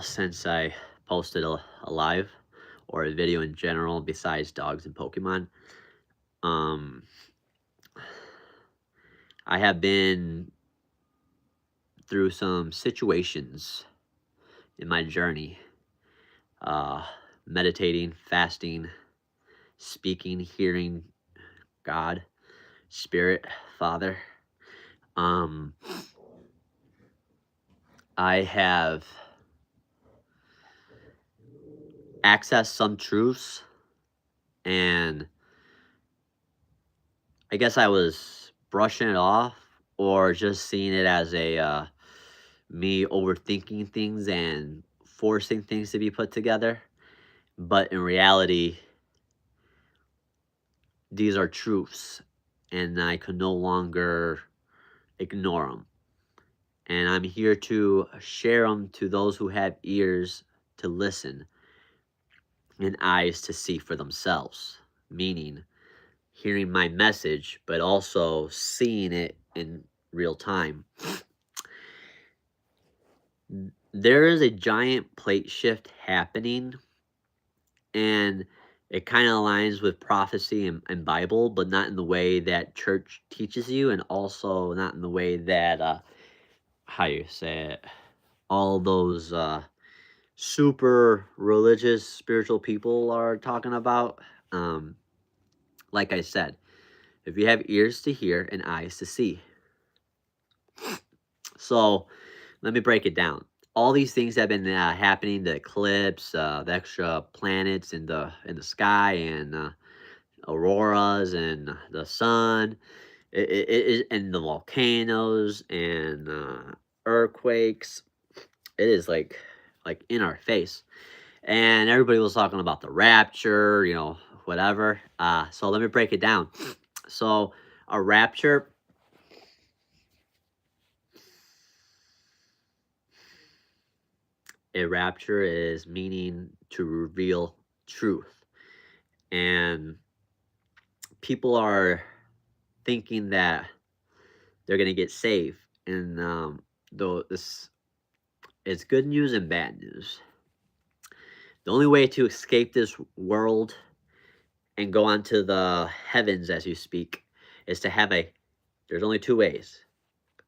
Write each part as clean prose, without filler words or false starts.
since I posted a live or a video in general besides dogs and Pokemon. Um, I have been through some situations in my journey, uh, meditating, fasting, speaking, hearing God, Spirit, Father. Um, I have accessed some truths, and I guess I was brushing it off or just seeing it as me overthinking things and forcing things to be put together. But in reality, these are truths, and I can no longer ignore them. And I'm here to share them to those who have ears to listen and eyes to see for themselves, meaning hearing my message, but also seeing it in real time. There is a giant plate shift happening, and it kind of aligns with prophecy and Bible, but not in the way that church teaches you, and also not in the way that how you say it, all those super religious spiritual people are talking about. Um, like I said, if you have ears to hear and eyes to see. So let me break it down. All these things have been happening: the eclipse, the extra planets in the sky, and auroras, and the sun, and the volcanoes, and earthquakes. It is like in our face, and everybody was talking about the rapture, whatever. So let me break it down. So a rapture, is meaning to reveal truth, and people are thinking that they're gonna get saved, and though this is good news and bad news. The only way to escape this world and go on to the heavens, as you speak, is to have there's only two ways: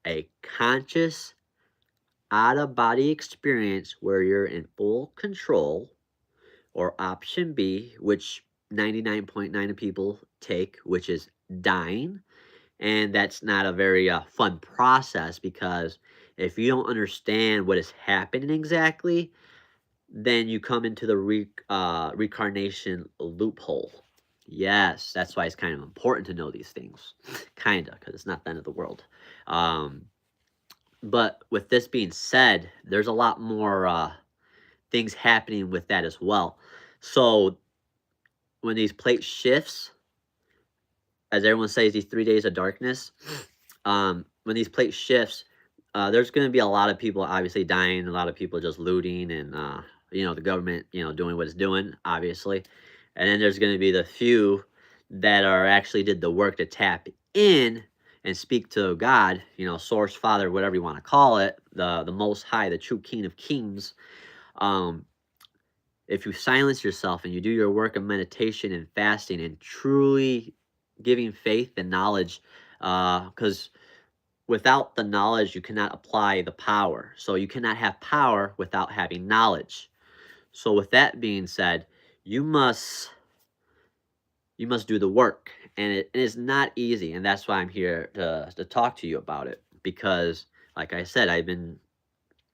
a conscious out of body experience where you're in full control, or option B, which 99.9 of people take, which is dying. And that's not a very fun process, because if you don't understand what is happening exactly, then you come into the reincarnation loophole. Yes, that's why it's kind of important to know these things, kind of, because it's not the end of the world. Um, but with this being said, there's a lot more things happening with that as well. So when these plate shifts, as everyone says, these 3 days of darkness, when these plate shifts, there's going to be a lot of people obviously dying, a lot of people just looting, and the government, doing what it's doing, obviously. And then there's going to be the few that are actually did the work to tap in and speak to God, source, Father, whatever you want to call it, the Most High, the true King of Kings. Um, if you silence yourself and you do your work of meditation and fasting and truly giving faith and knowledge, because without the knowledge, you cannot apply the power. So you cannot have power without having knowledge. So with that being said, you must do the work, and it is not easy, and that's why I'm here to talk to you about it. Because, like I said, I've been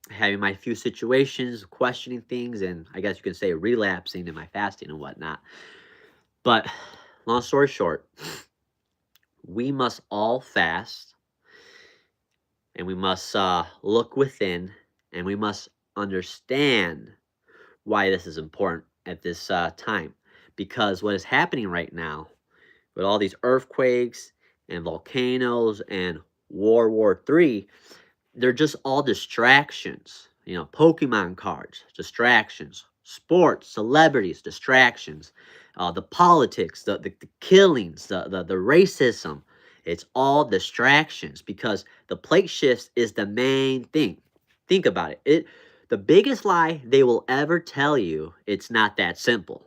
having my few situations, questioning things, and I guess you can say relapsing in my fasting and whatnot. But long story short, we must all fast, and we must look within, and we must understand why this is important at this time. Because what is happening right now with all these earthquakes and volcanoes and World War III, they're just all distractions. Pokemon cards, distractions. Sports, celebrities, distractions. The politics, the killings, the racism. It's all distractions, because the plate shifts is the main thing. Think about it. The biggest lie they will ever tell you, it's not that simple.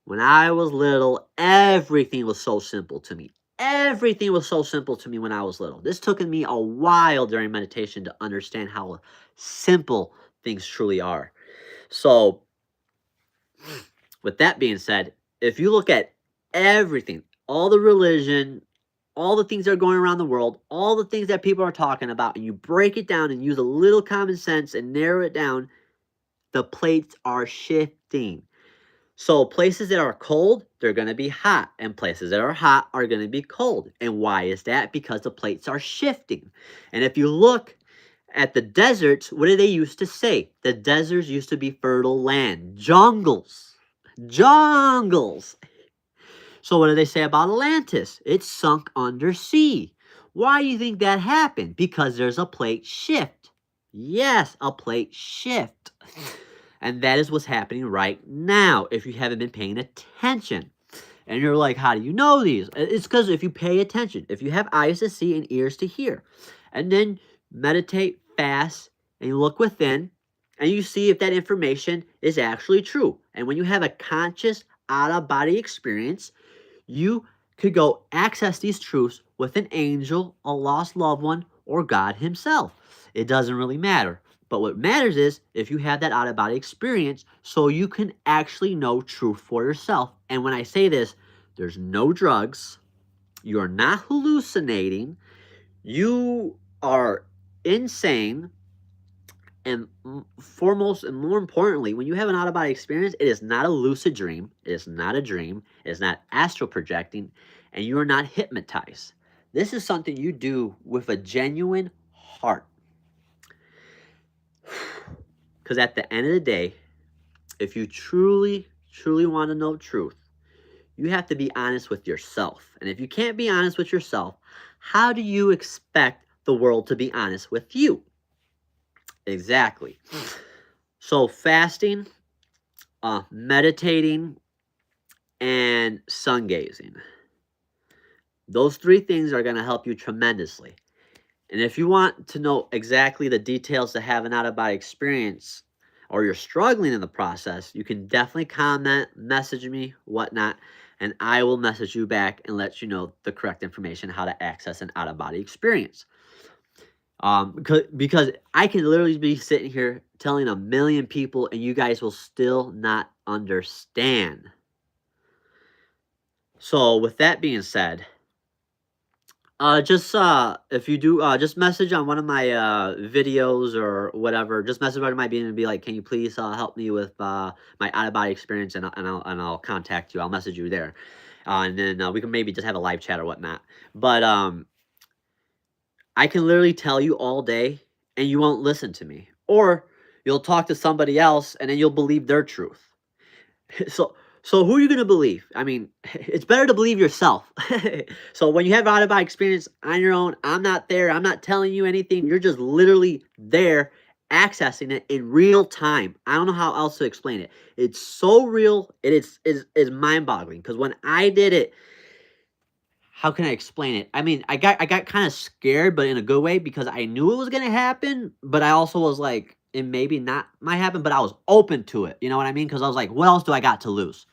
When I was little, everything was so simple to me. Everything was so simple to me when I was little. This took me a while during meditation to understand how simple things truly are. So, with that being said, if you look at everything, all the religion, all the things that are going around the world, all the things that people are talking about, and you break it down and use a little common sense and narrow it down, the plates are shifting. So places that are cold, they're going to be hot, and places that are hot are going to be cold. And why is that? Because the plates are shifting. And if you look at the deserts, what did they used to say? The deserts used to be fertile land, jungles, jungles. So what do they say about Atlantis? It's sunk under sea. Why do you think that happened? Because there's a plate shift. Yes, a plate shift. And that is what's happening right now if you haven't been paying attention. And you're like, how do you know these? It's because if you pay attention, if you have eyes to see and ears to hear, and then meditate, fast, and you look within, and you see if that information is actually true. And when you have a conscious out-of-body experience, you could go access these truths with an angel, a lost loved one, or God himself. It doesn't really matter. But what matters is if you have that out-of-body experience so you can actually know truth for yourself. And when I say this, there's no drugs. You're not hallucinating. You are insane. And foremost and more importantly, when you have an out-of-body experience, it is not a lucid dream. It is not a dream. It is not astral projecting. And you are not hypnotized. This is something you do with a genuine heart. Because at the end of the day, if you truly, truly want to know truth, you have to be honest with yourself. And if you can't be honest with yourself, how do you expect the world to be honest with you? Exactly. So fasting, meditating, and sun gazing. Those three things are going to help you tremendously. And if you want to know exactly the details to have an out-of-body experience, or you're struggling in the process, you can definitely comment, message me, whatnot, and I will message you back and let you know the correct information how to access an out-of-body experience. Because I can literally be sitting here telling a million people and you guys will still not understand. So with that being said, if you do, just message on one of my videos or whatever. Just message one of my being and be like, "Can you please help me with my out of body experience?" And I'll contact you. I'll message you there, and then we can maybe just have a live chat or whatnot. But I can literally tell you all day, and you won't listen to me, or you'll talk to somebody else, and then you'll believe their truth. So so who are you gonna believe? I mean, it's better to believe yourself. So when you have out of body experience on your own, I'm not there. I'm not telling you anything. You're just literally there, accessing it in real time. I don't know how else to explain it. It's so real. It is mind boggling. Because when I did it, how can I explain it? I mean, I got kind of scared, but in a good way because I knew it was gonna happen. But I also was like, it maybe not might happen, but I was open to it. You know what I mean? Because I was like, what else do I got to lose?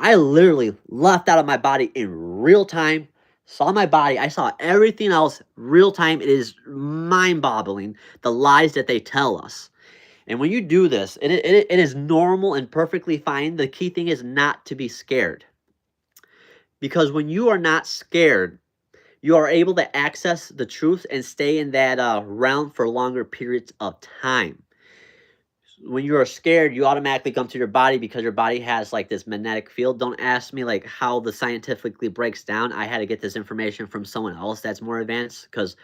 I literally left out of my body in real time, saw my body. I saw everything else real time. It is mind-boggling, the lies that they tell us. And when you do this, it is normal and perfectly fine. The key thing is not to be scared. Because when you are not scared, you are able to access the truth and stay in that realm for longer periods of time. When you are scared, you automatically come to your body because your body has like this magnetic field. Don't ask me like how the scientifically breaks down. I had to get this information from someone else that's more advanced because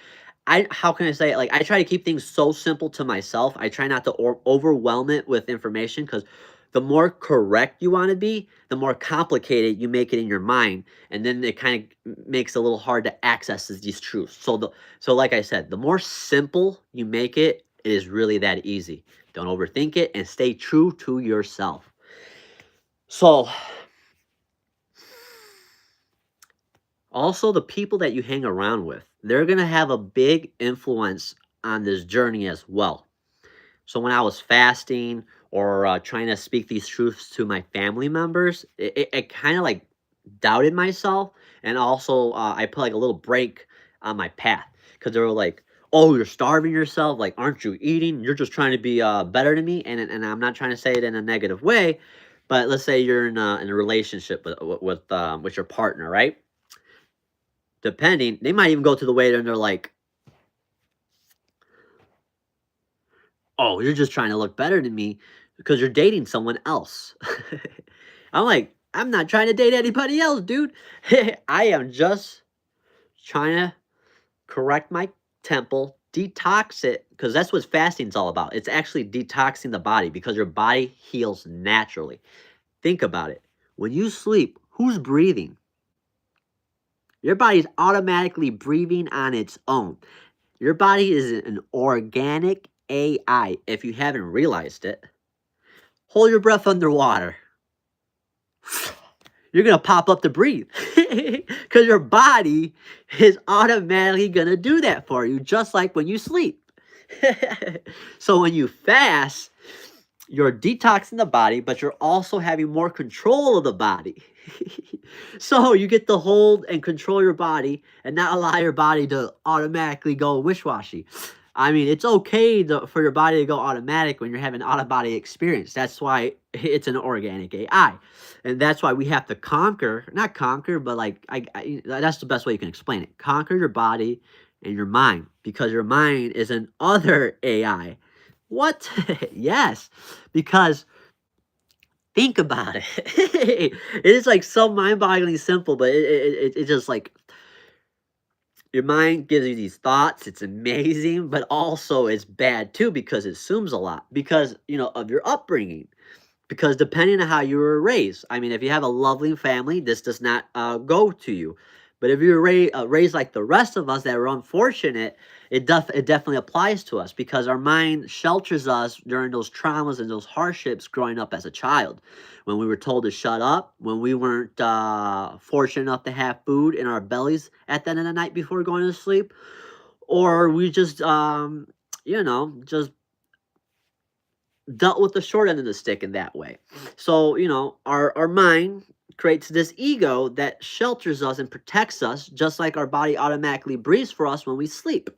how can I say it? Like I try to keep things so simple to myself. I try not to overwhelm it with information because the more correct you want to be, the more complicated you make it in your mind. And then it kind of makes it a little hard to access these truths. So like I said, the more simple you make it, it is really that easy. Don't overthink it and stay true to yourself. So, also the people that you hang around with, they're going to have a big influence on this journey as well. So when I was fasting or trying to speak these truths to my family members, it kind of like doubted myself. And also, I put like a little break on my path because they were like, "Oh, you're starving yourself. Like, aren't you eating? You're just trying to be better than me." And I'm not trying to say it in a negative way, but let's say you're in a relationship with your partner, right? Depending, they might even go to the waiter and they're like, "Oh, you're just trying to look better than me because you're dating someone else." I'm like, "I'm not trying to date anybody else, dude. I am just trying to correct my temple, detox it, because that's what fasting's all about. It's actually detoxing the body because your body heals naturally. Think about it. When you sleep, who's breathing? Your body's automatically breathing on its own. Your body is an organic AI. If you haven't realized it, hold your breath underwater. You're gonna pop up to breathe because your body is automatically gonna do that for you, just like when you sleep. So when you fast, you're detoxing the body, but you're also having more control of the body. So you get to hold and control your body and not allow your body to automatically go wish-washy. I mean, it's okay for your body to go automatic when you're having out-of-body experience. That's why it's an organic AI. And that's why we have to conquer, not conquer, but like, that's the best way you can explain it. Conquer your body and your mind because your mind is an other AI. What? Yes, because think about it. It is like so mind-bogglingly simple, but it just like your mind gives you these thoughts. It's amazing, but also it's bad too because it assumes a lot because of your upbringing. Because depending on how you were raised, I mean, if you have a loving family, this does not go to you. But if you were raised like the rest of us that were unfortunate, it definitely applies to us because our mind shelters us during those traumas and those hardships growing up as a child. When we were told to shut up, when we weren't fortunate enough to have food in our bellies at the end of the night before going to sleep, or we just, just dealt with the short end of the stick in that way. So, our mind creates this ego that shelters us and protects us, just like our body automatically breathes for us when we sleep.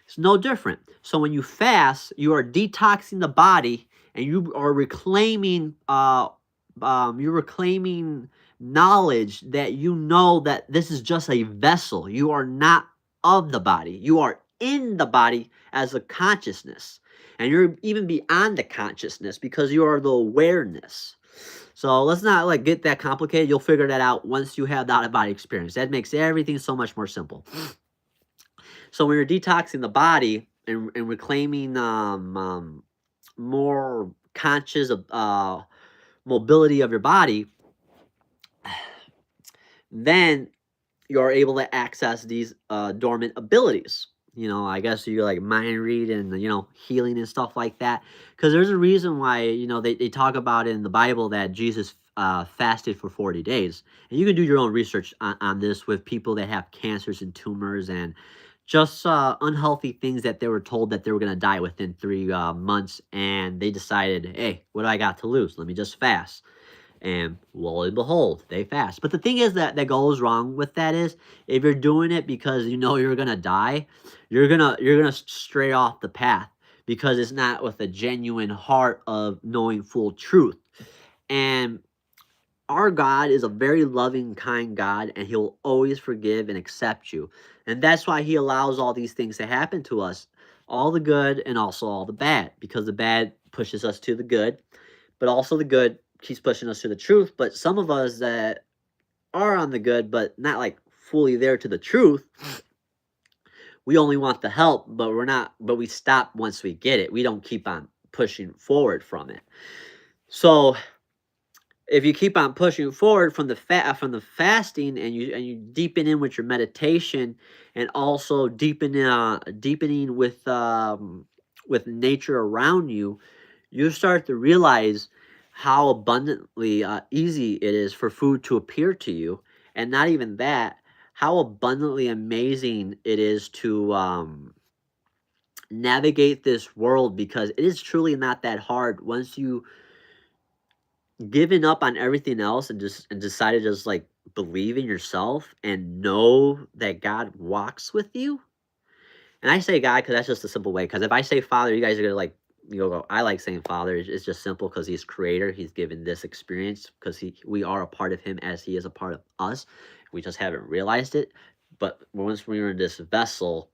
It's no different. So when you fast, you are detoxing the body and you are reclaiming you're reclaiming knowledge that you know that this is just a vessel. You are not of the body. You are in the body as a consciousness. And you're even beyond the consciousness because you are the awareness. So let's not like get that complicated. You'll figure that out once you have the out of body experience. That makes everything so much more simple. So when you're detoxing the body and reclaiming more conscious mobility of your body, then you're able to access these dormant abilities. I guess you like mind read and healing and stuff like that. Because there's a reason why they talk about in the Bible that Jesus fasted for 40 days. And you can do your own research on this with people that have cancers and tumors and just unhealthy things that they were told that they were going to die within 3 months. And they decided, hey, what do I got to lose? Let me just fast. And lo and behold, they fast. But the thing is that goes wrong with that is if you're doing it because you know you're gonna die, you're gonna stray off the path because it's not with a genuine heart of knowing full truth. And our God is a very loving, kind God, and He'll always forgive and accept you. And that's why He allows all these things to happen to us, all the good and also all the bad, because the bad pushes us to the good, but also the good keeps pushing us to the truth. But some of us that are on the good, but not like fully there to the truth, we only want the help, but we stop once we get it. We don't keep on pushing forward from it. So if you keep on pushing forward from the fasting and you deepen in with your meditation and also deepening with nature around you, you start to realize how abundantly easy it is for food to appear to you, and not even that, how abundantly amazing it is to navigate this world, because it is truly not that hard once you given up on everything else and just and decided to just like believe in yourself and know that God walks with you. And I say God because that's just a simple way. Because if I say Father, you guys are gonna like, you know, go, I like saying Father. It's just simple because He's Creator. He's given this experience because we are a part of Him as He is a part of us. We just haven't realized it. But once we're in this vessel,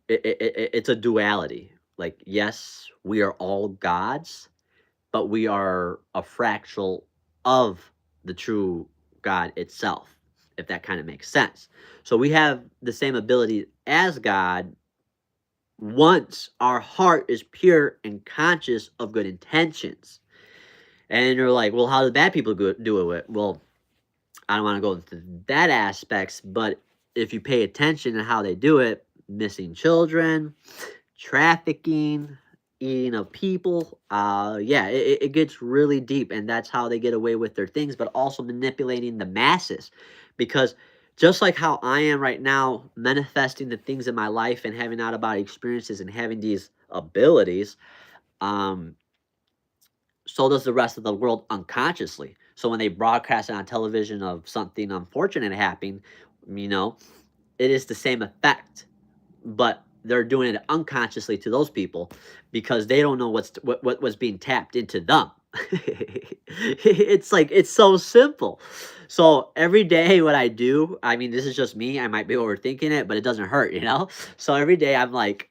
it's a duality. Like, yes, we are all gods, but we are a fractal of the true God itself, if that kind of makes sense. So we have the same ability as God once our heart is pure and conscious of good intentions. And you're like, well, how do bad people do it? Well, I don't want to go into that aspects, but if you pay attention to how they do it, missing children, trafficking, eating of people, yeah, it gets really deep, and that's how they get away with their things, but also manipulating the masses. Because just like how I am right now, manifesting the things in my life and having out of body experiences and having these abilities, um, so does the rest of the world unconsciously. So when they broadcast it on television of something unfortunate happening, you know, it is the same effect, but they're doing it unconsciously to those people because they don't know what was being tapped into them. It's like it's so simple. So every day, what I do, I mean, this is just me. I might be overthinking it, but it doesn't hurt, you know. So every day, I'm like,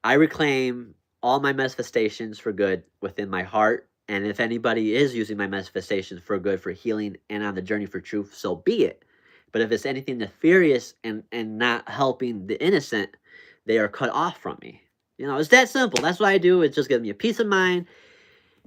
I reclaim all my manifestations for good within my heart. And if anybody is using my manifestations for good, for healing, and on the journey for truth, so be it. But if it's anything nefarious and not helping the innocent, they are cut off from me. You know, it's that simple. That's what I do. It just gives me a peace of mind,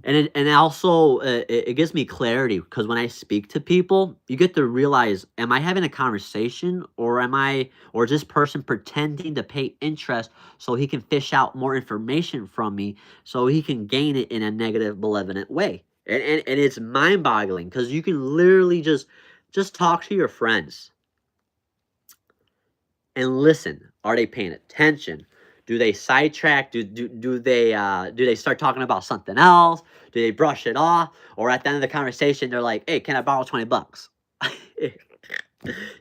and also it gives me clarity, because when I speak to people, you get to realize, am I having a conversation, or is this person pretending to pay interest so he can fish out more information from me so he can gain it in a negative, malevolent way? And it's mind boggling, because you can literally just talk to your friends and listen. Are they paying attention? Do they sidetrack? Do they start talking about something else? Do they brush it off? Or at the end of the conversation, they're like, "Hey, can I borrow $20?"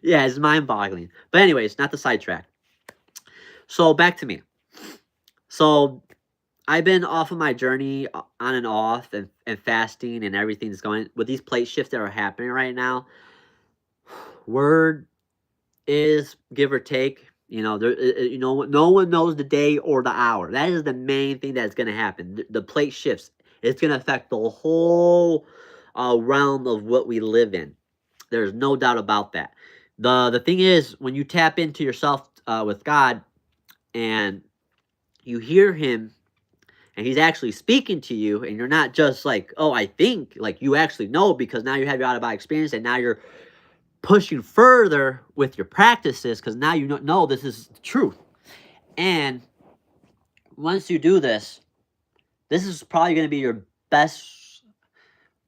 Yeah, it's mind boggling. But anyways, not the sidetrack. So back to me. So I've been off of my journey on and off, and fasting and everything's going with these plate shifts that are happening right now. Word is, give or take, you know, no one knows the day or the hour. That is the main thing that's going to happen. The plate shifts. It's going to affect the whole realm of what we live in. There's no doubt about that. The thing is, when you tap into yourself with God, and you hear Him, and He's actually speaking to you, and you're not just like, oh, I think, like, you actually know, because now you have your out of body experience, and now you're pushing further with your practices, because now you know this is the truth. And once you do this, this is probably going to be your best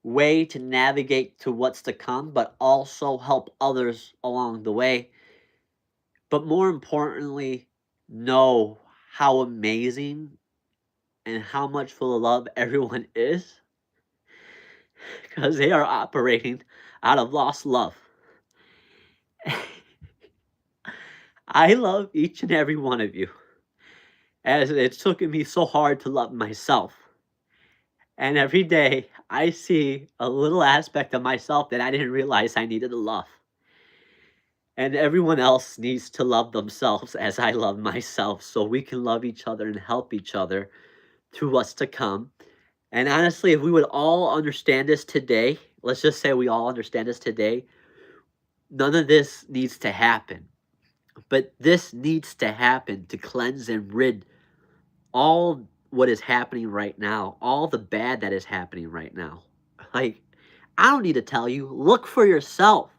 way to navigate to what's to come, but also help others along the way. But more importantly, know how amazing and how much full of love everyone is, because they are operating out of lost love. I love each and every one of you, as it's taken me so hard to love myself. And every day I see a little aspect of myself that I didn't realize I needed to love. And everyone else needs to love themselves as I love myself, so we can love each other and help each other through what's to come. And honestly, if we would all understand this today, let's just say we all understand this today, none of this needs to happen. But this needs to happen to cleanse and rid all what is happening right now, all the bad that is happening right now. Like, I don't need to tell you, look for yourself.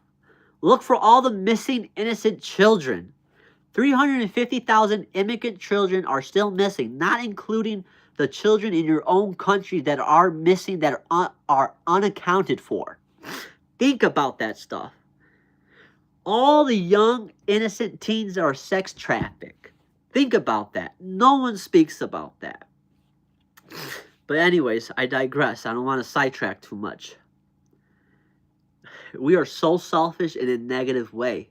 Look for all the missing innocent children. 350,000 immigrant children are still missing, not including the children in your own country that are missing, that are unaccounted for. Think about that stuff. All the young, innocent teens that are sex trafficked. Think about that. No one speaks about that. But anyways, I digress. I don't want to sidetrack too much. We are so selfish in a negative way.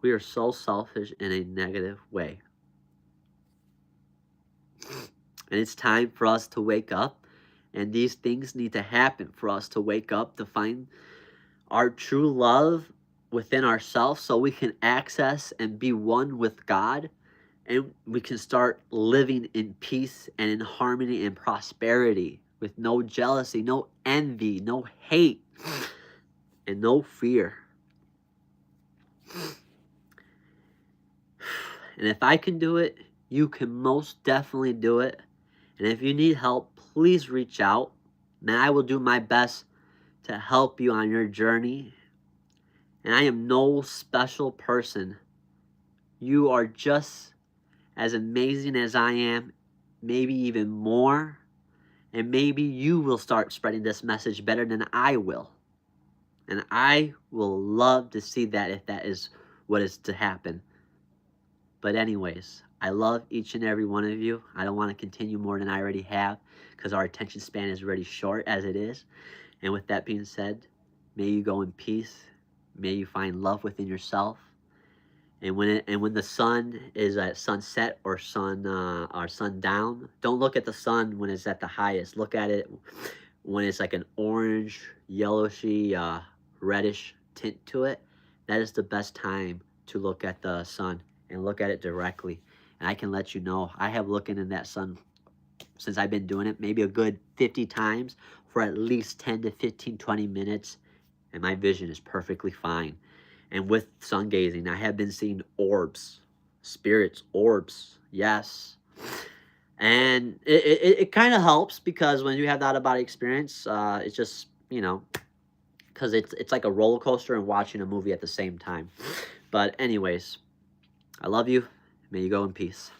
We are so selfish in a negative way. And it's time for us to wake up. And these things need to happen for us to wake up, to find our true love within ourselves so we can access and be one with God. And we can start living in peace and in harmony and prosperity with no jealousy, no envy, no hate, and no fear. And if I can do it, you can most definitely do it. And if you need help, please reach out. And I will do my best to help you on your journey. And I am no special person. You are just as amazing as I am, maybe even more. And maybe you will start spreading this message better than I will. And I will love to see that if that is what is to happen. But anyways, I love each and every one of you. I don't want to continue more than I already have because our attention span is already short as it is. And with that being said, may you go in peace. May you find love within yourself. And when the sun is at sunset or sundown, don't look at the sun when it's at the highest. Look at it when it's like an orange, yellowishy, reddish tint to it. That is the best time to look at the sun and look at it directly. And I can let you know, I have looking in that sun since I've been doing it, maybe a good 50 times for at least 10 to 15, 20 minutes. And my vision is perfectly fine. And with sun gazing, I have been seeing orbs, spirits, orbs, yes. And it kind of helps because when you have that out-of-body experience, it's just, because it's like a roller coaster and watching a movie at the same time. But anyways, I love you. May you go in peace.